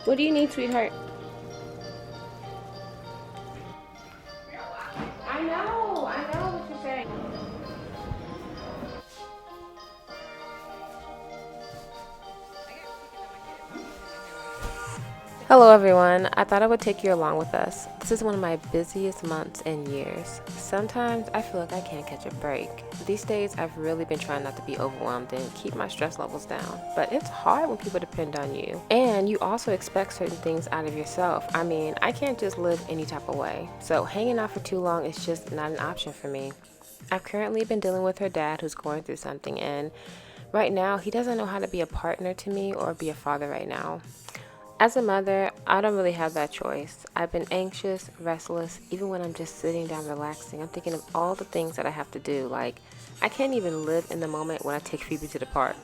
What do you need, sweetheart? I know what you're saying. Hello everyone, I thought I would take you along with us. This is one of my busiest months in years. Sometimes I feel like I can't catch a break. These days I've really been trying not to be overwhelmed and keep my stress levels down, but it's hard when people depend on you. And you also expect certain things out of yourself. I mean, I can't just live any type of way. So hanging out for too long is just not an option for me. I've currently been dealing with her dad who's going through something, and right now he doesn't know how to be a partner to me or be a father right now. As a mother, I don't really have that choice. I've been anxious, restless, even when I'm just sitting down relaxing. I'm thinking of all the things that I have to do. Like, I can't even live in the moment when I take Phoebe to the park.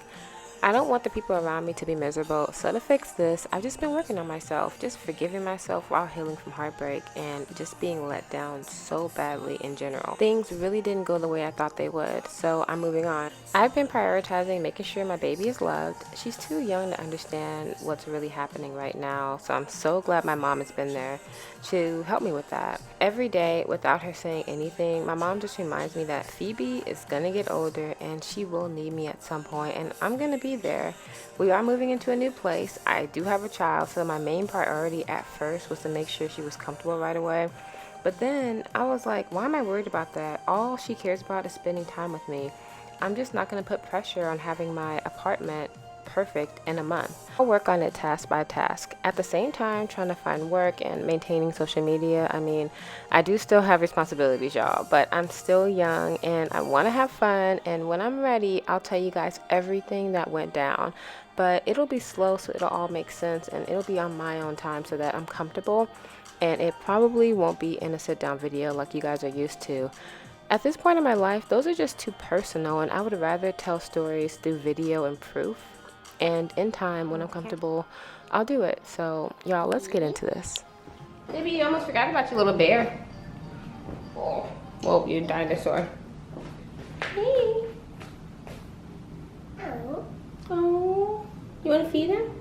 I don't want the people around me to be miserable, so to fix this, I've just been working on myself, just forgiving myself while healing from heartbreak and just being let down so badly in general. Things really didn't go the way I thought they would, so I'm moving on. I've been prioritizing making sure my baby is loved. She's too young to understand what's really happening right now, so I'm so glad my mom has been there to help me with that. Every day, without her saying anything, my mom just reminds me that Phoebe is gonna get older and she will need me at some point, and I'm gonna be there. We are moving into a new place. I do have a child, so my main priority at first was to make sure she was comfortable right away. But then I was like, why am I worried about that? All she cares about is spending time with me. I'm just not gonna put pressure on having my apartment perfect in a month. I'll work on it task by task. At the same time, trying to find work and maintaining social media. I mean, I do still have responsibilities, y'all, but I'm still young and I want to have fun. And when I'm ready, I'll tell you guys everything that went down. But it'll be slow, so it'll all make sense, and it'll be on my own time so that I'm comfortable. And it probably won't be in a sit-down video like you guys are used to. At this point in my life, those are just too personal, and I would rather tell stories through video and proof. And in time, when I'm comfortable, I'll do it. So, y'all, let's get into this. Baby, you almost forgot about your little bear. Oh, whoa, you dinosaur. Hey. Oh. Oh. You want to feed him?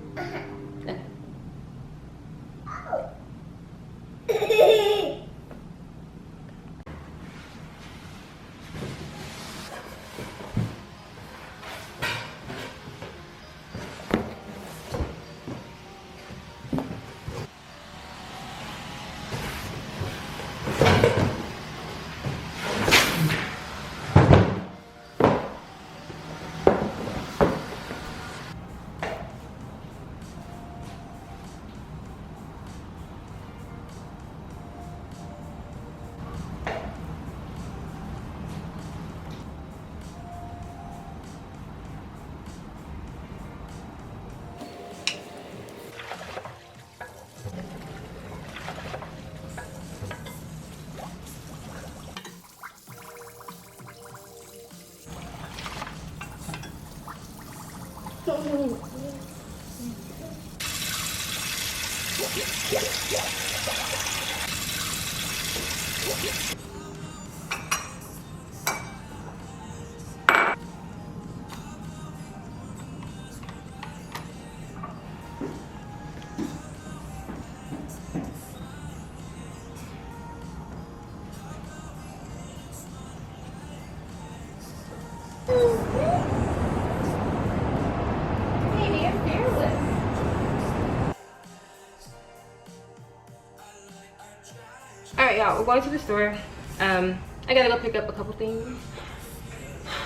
Alright, y'all, we're going to the store. I gotta go pick up a couple things.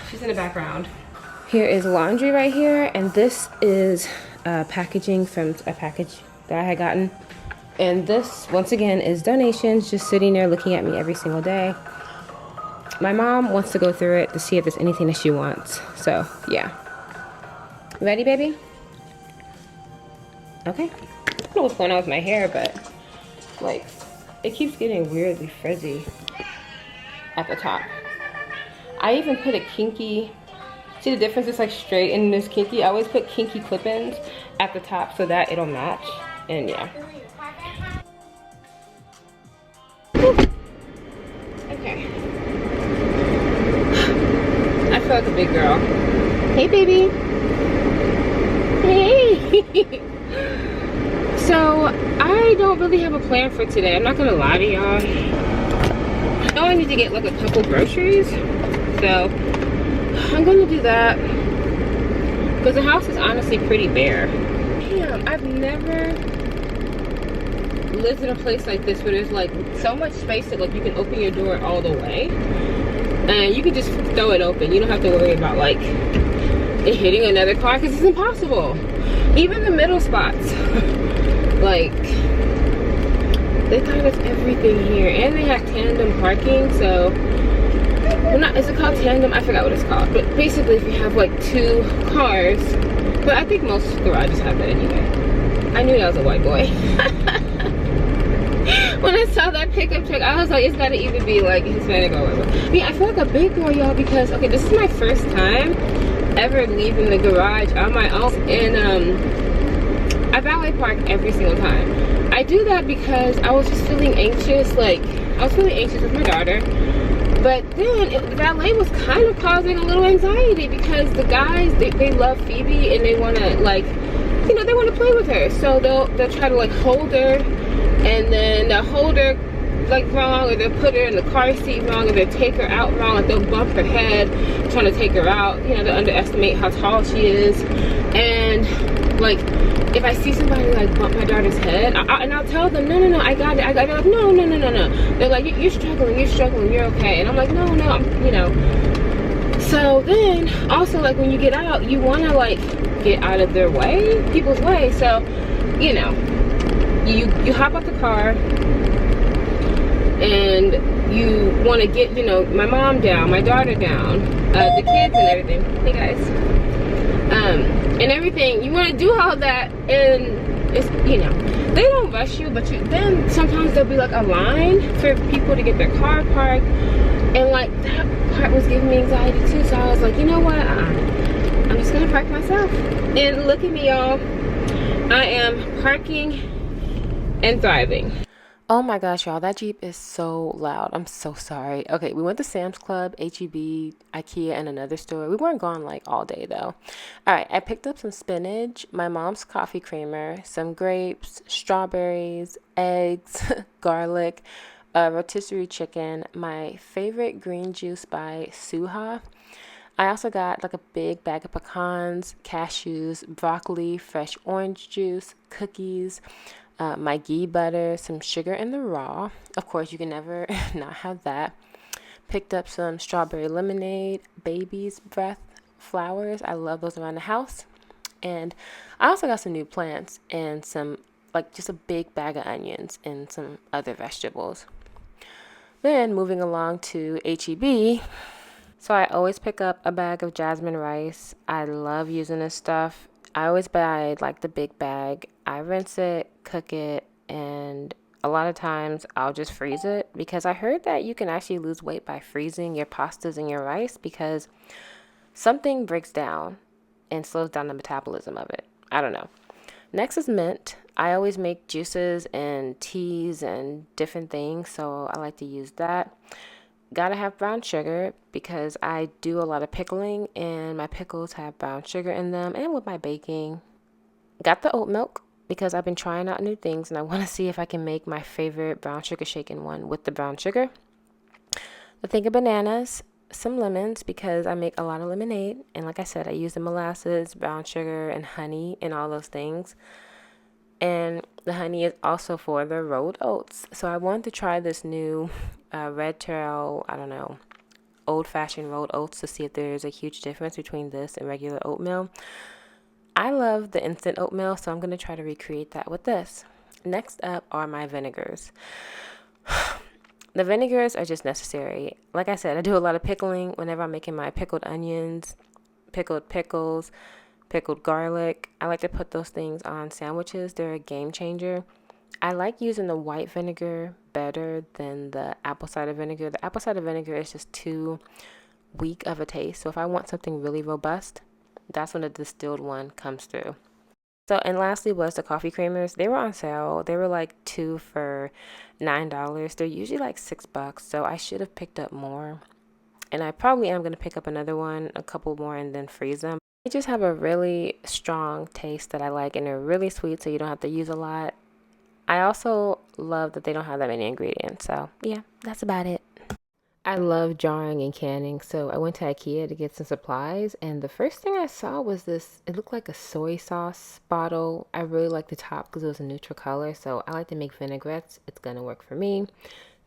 She's in the background. Here is laundry right here, and this is packaging from a package that I had gotten. And this, once again, is donations, just sitting there looking at me every single day. My mom wants to go through it to see if there's anything that she wants. So, yeah. Ready, baby? Okay. I don't know what's going on with my hair, but, like, it keeps getting weirdly frizzy at the top. I even put a kinky, see the difference? It's like straight and this kinky. I always put kinky clip-ins at the top so that it'll match. And yeah. Okay. I feel like a big girl. Hey, baby. Hey. So I don't really have a plan for today. I'm not gonna lie to y'all. I know I need to get like a couple groceries, so I'm gonna do that because the house is honestly pretty bare. Damn, I've never lived in a place like this where there's like so much space that like you can open your door all the way and you can just throw it open. You don't have to worry about like it hitting another car because it's impossible. Even the middle spots. Like, they thought of everything here, and they have tandem parking. So, well, not, is it called tandem? I forgot what it's called. But basically, if you have like two cars, but I think most garages have that anyway. I knew that was a white boy. When I saw that pickup truck, I was like, it's gotta either be like Hispanic or whatever. I mean, I feel like a big boy, y'all, because okay, this is my first time ever leaving the garage on my own, and I valet park every single time. I do that because I was just feeling anxious. Like, I was feeling anxious with my daughter. But then the valet was kind of causing a little anxiety because the guys, they love Phoebe and they want to, like, you know, they want to play with her. So they'll try to, like, hold her, and then they'll hold her, like, wrong, or they'll put her in the car seat wrong, or they'll take her out wrong, like, they'll bump her head trying to take her out. You know, they'll underestimate how tall she is. And, like, if I see somebody like bump my daughter's head, and I'll tell them, no, I got it. They're like, no. They're like, you're struggling, you're okay. And I'm like, no, I'm, you know. So then, also, like, when you get out, you want to, like, get out of their way, people's way. So, you know, you hop out the car, and you want to get, you know, my mom down, my daughter down, the kids and everything. Hey, guys. And everything, you want to do all that, and it's, you know, they don't rush you, but then sometimes there'll be like a line for people to get their car parked, and like that part was giving me anxiety too. So I was like, you know what, I'm just gonna park myself. And look at me, y'all, I am parking and thriving. Oh my gosh, y'all, that Jeep is so loud. I'm so sorry. Okay, we went to Sam's Club, HEB, IKEA, and another store. We weren't gone like all day though. All right, I picked up some spinach, my mom's coffee creamer, some grapes, strawberries, eggs, garlic, rotisserie chicken, my favorite green juice by Suha. I also got like a big bag of pecans, cashews, broccoli, fresh orange juice, cookies, my ghee butter, some sugar in the raw. Of course, you can never not have that. Picked up some strawberry lemonade, baby's breath flowers. I love those around the house. And I also got some new plants and some, like, just a big bag of onions and some other vegetables. Then moving along to HEB. So I always pick up a bag of jasmine rice. I love using this stuff. I always buy like the big bag. I rinse it, cook it, and a lot of times I'll just freeze it because I heard that you can actually lose weight by freezing your pastas and your rice because something breaks down and slows down the metabolism of it. I don't know. Next is mint. I always make juices and teas and different things, so I like to use that. Gotta have brown sugar because I do a lot of pickling and my pickles have brown sugar in them, and with my baking. Got the oat milk because I've been trying out new things and I want to see if I can make my favorite brown sugar shaken one with the brown sugar. The thing of bananas, some lemons because I make a lot of lemonade, and like I said, I use the molasses, brown sugar, and honey and all those things. And the honey is also for the rolled oats. So I wanted to try this new red trail, I don't know, old-fashioned rolled oats to see if there's a huge difference between this and regular oatmeal. I love the instant oatmeal, so I'm going to try to recreate that with this. Next up are my vinegars. The vinegars are just necessary. Like I said, I do a lot of pickling whenever I'm making my pickled onions, pickled pickles, pickled garlic. I like to put those things on sandwiches. They're a game changer. I like using the white vinegar better than the apple cider vinegar. The apple cider vinegar is just too weak of a taste. So if I want something really robust, that's when the distilled one comes through. So, and lastly was the coffee creamers. They were on sale. They were like 2 for $9. They're usually like $6, so I should have picked up more. And I probably am going to pick up another one, a couple more, and then freeze them. They just have a really strong taste that I like, and they're really sweet, so you don't have to use a lot. I also love that they don't have that many ingredients. So yeah, that's about it. I love jarring and canning, so I went to IKEA to get some supplies, and the first thing I saw was this. It looked like a soy sauce bottle. I really liked the top because it was a neutral color, so I like to make vinaigrettes. It's gonna work for me.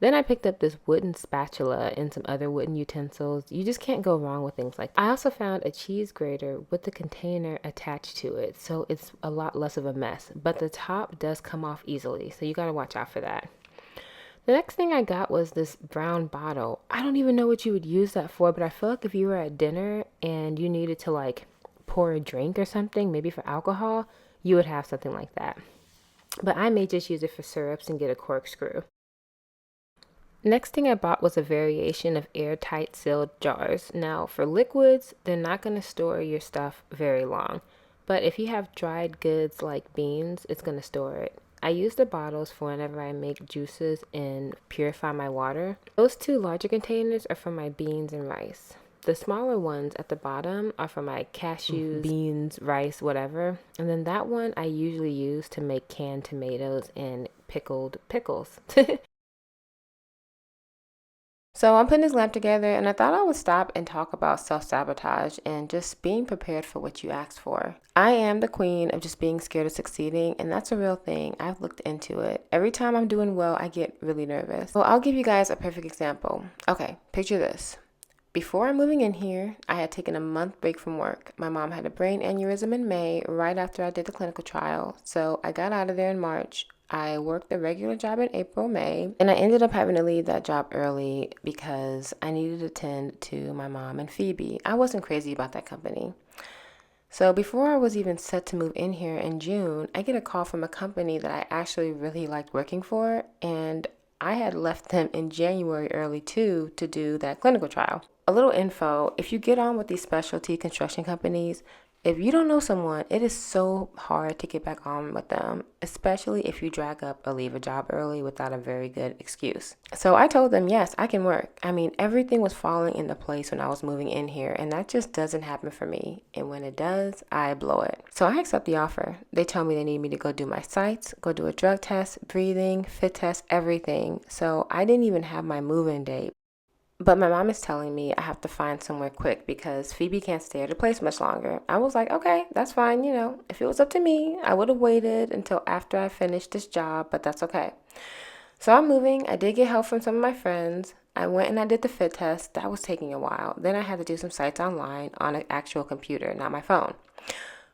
Then I picked up this wooden spatula and some other wooden utensils. You just can't go wrong with things like that. I also found a cheese grater with the container attached to it, so it's a lot less of a mess, but the top does come off easily, so you gotta watch out for that. The next thing I got was this brown bottle. I don't even know what you would use that for, but I feel like if you were at dinner and you needed to like pour a drink or something, maybe for alcohol, you would have something like that. But I may just use it for syrups and get a corkscrew. Next thing I bought was a variation of airtight sealed jars. Now, for liquids, they're not going to store your stuff very long. But if you have dried goods like beans, it's going to store it. I use the bottles for whenever I make juices and purify my water. Those two larger containers are for my beans and rice. The smaller ones at the bottom are for my cashews, beans, rice, whatever. And then that one I usually use to make canned tomatoes and pickled pickles. So I'm putting this lamp together, and I thought I would stop and talk about self-sabotage and just being prepared for what you asked for. I am the queen of just being scared of succeeding, and that's a real thing. I've looked into it. Every time I'm doing well, I get really nervous. Well, I'll give you guys a perfect example. Okay, picture this. Before moving in here, I had taken a month break from work. My mom had a brain aneurysm in May, right after I did the clinical trial. So I got out of there in March. I worked a regular job in April, May, and I ended up having to leave that job early because I needed to tend to my mom and Phoebe. I wasn't crazy about that company. So before I was even set to move in here in June, I get a call from a company that I actually really liked working for, and I had left them in January early too to do that clinical trial. A little info, if you get on with these specialty construction companies, if you don't know someone, it is so hard to get back on with them, especially if you drag up or leave a job early without a very good excuse. So I told them, yes, I can work. I mean, everything was falling into place when I was moving in here, and that just doesn't happen for me. And when it does, I blow it. So I accept the offer. They tell me they need me to go do my sites, go do a drug test, breathing, fit test, everything. So I didn't even have my move-in date. But my mom is telling me I have to find somewhere quick because Phoebe can't stay at her place much longer. I was like, okay, that's fine. If it was up to me, I would have waited until after I finished this job, but that's okay. So I'm moving. I did get help from some of my friends. I went and I did the fit test. That was taking a while. Then I had to do some sites online on an actual computer, not my phone.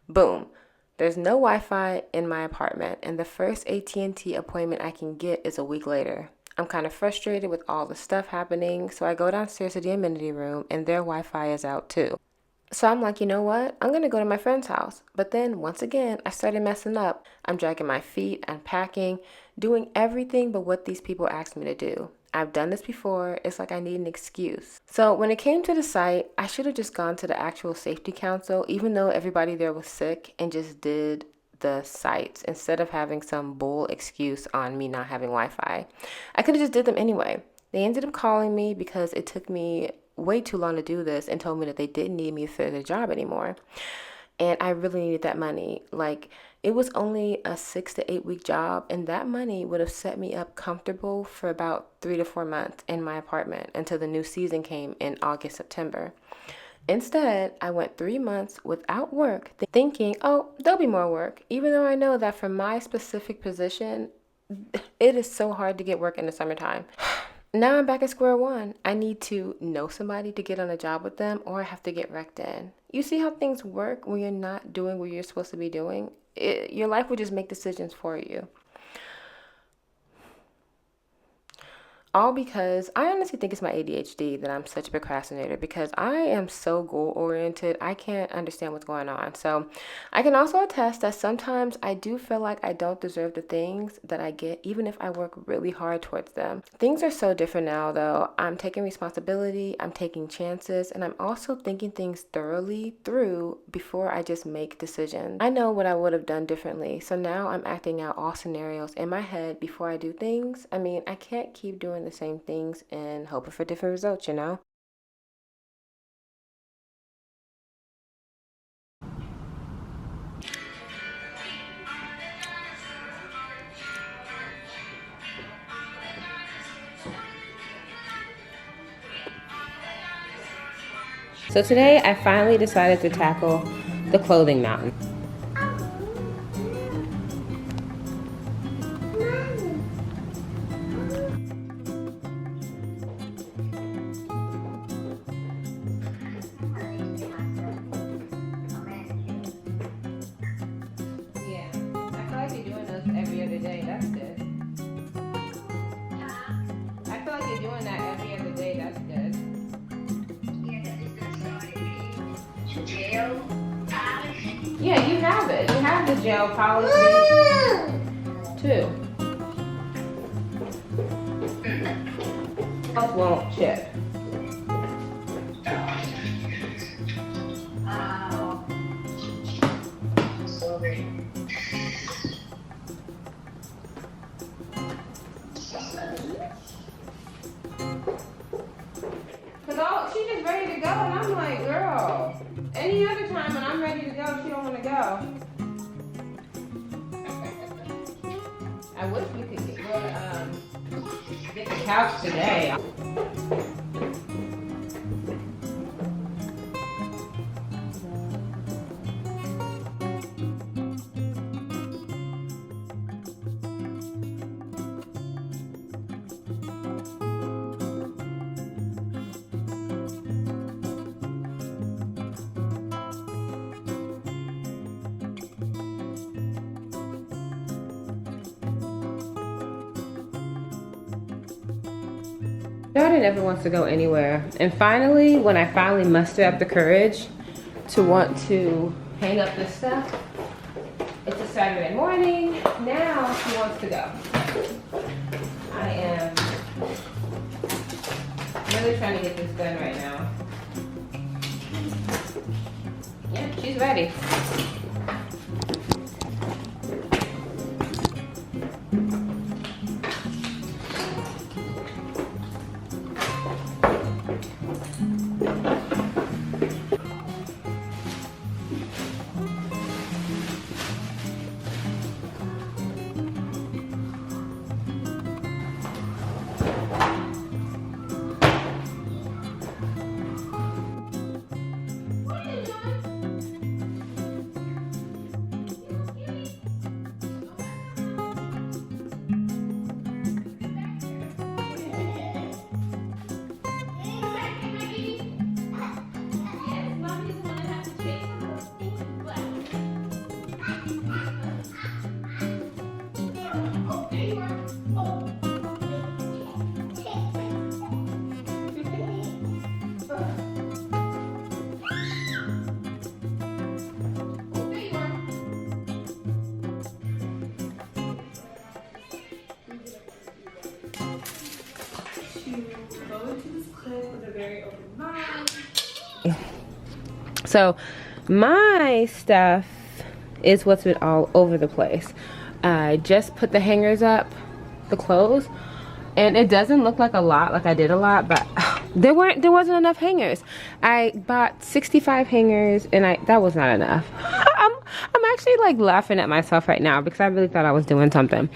Boom. There's no Wi-Fi in my apartment, and the first AT&T appointment I can get is a week later. I'm kind of frustrated with all the stuff happening, so I go downstairs to the amenity room, and their Wi-Fi is out too. So I'm like, you know what? I'm going to go to my friend's house. But then once again, I started messing up. I'm dragging my feet, unpacking, doing everything but what these people asked me to do. I've done this before. It's like I need an excuse. So when it came to the site, I should have just gone to the actual safety council, even though everybody there was sick, and just did the sites instead of having some bull excuse on me not having Wi-Fi. I could have just did them anyway. They ended up calling me because it took me way too long to do this and told me that they didn't need me for the job anymore. And I really needed that money. Like, it was only a 6 to 8 week job, and that money would have set me up comfortable for about 3 to 4 months in my apartment until the new season came in August, September. Instead, I went 3 months without work, thinking, oh, there'll be more work, even though I know that for my specific position, it is so hard to get work in the summertime. Now I'm back at square one. I need to know somebody to get on a job with them, or I have to get wrecked in. You see how things work when you're not doing what you're supposed to be doing? Your life will just make decisions for you. All because I honestly think it's my ADHD that I'm such a procrastinator, because I am so goal oriented. I can't understand what's going on. So I can also attest that sometimes I do feel like I don't deserve the things that I get, even if I work really hard towards them. Things are so different now, though. I'm taking responsibility, I'm taking chances, and I'm also thinking things thoroughly through before I just make decisions. I know what I would have done differently. So now I'm acting out all scenarios in my head before I do things. I mean, I can't keep doing the same things and hoping for different results. So today I finally decided to tackle the clothing mountain. Yeah, I feel like you're doing those every other day. That's good. I feel like you're doing that every other day. That's good. Gel polish. Yeah, you have it. You have the gel polish too. Else won't chip. Sorry. Cause she's just ready to go, and I'm like, girl. Any other time when I'm ready to go, she don't want to go. I wish we could get the couch today. Jordan never wants to go anywhere. And finally, when I finally muster up the courage to want to hang up this stuff, it's a Saturday morning. Now she wants to go. I am really trying to get this done right now. Yeah, she's ready. So my stuff is what's been all over the place. I just put the hangers up, the clothes, and it doesn't look like a lot, like I did a lot, but there wasn't enough hangers. I bought 65 hangers and that was not enough. I'm actually like laughing at myself right now because I really thought I was doing something.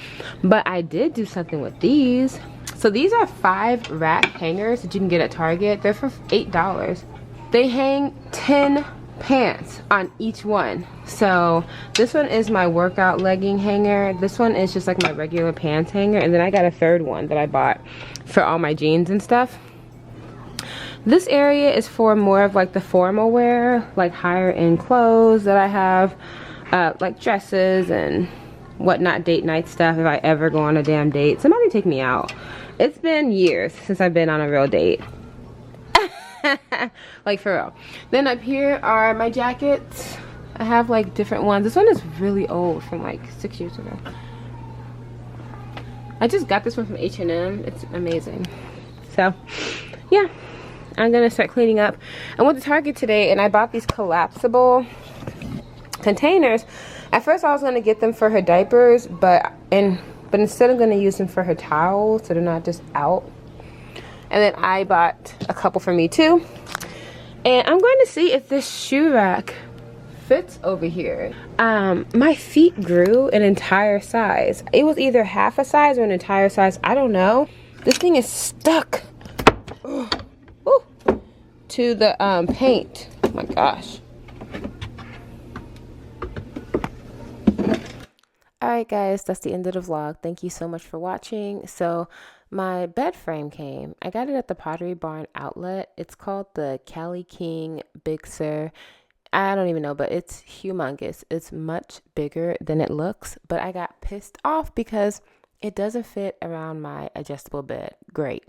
But I did do something with these. So these are 5 rack hangers that you can get at Target. They're for $8. They hang 10 pants on each one. So this one is my workout legging hanger. This one is just like my regular pants hanger. And then I got a third one that I bought for all my jeans and stuff. This area is for more of like the formal wear, like higher end clothes that I have, like dresses and whatnot, date night stuff if I ever go on a damn date. Somebody take me out. It's been years since I've been on a real date. Like for real. Then up here are my jackets. I have like different ones. This one is really old, from like 6 years ago. I just got this one from H&M. It's amazing. So yeah, I'm gonna start cleaning up. I went to Target today and I bought these collapsible containers. At first I was gonna get them for her diapers, but instead I'm gonna use them for her towels so they're not just out. And then I bought a couple for me too. And I'm going to see if this shoe rack fits over here. My feet grew an entire size. It was either half a size or an entire size. I don't know. This thing is stuck. Ooh, to the paint. Oh my gosh. Alright guys, that's the end of the vlog. Thank you so much for watching. So my bed frame came. I got it at the Pottery Barn outlet. It's called the Cali King Big Sur. I don't even know, but it's humongous. It's much bigger than it looks, but I got pissed off because it doesn't fit around my adjustable bed. Great.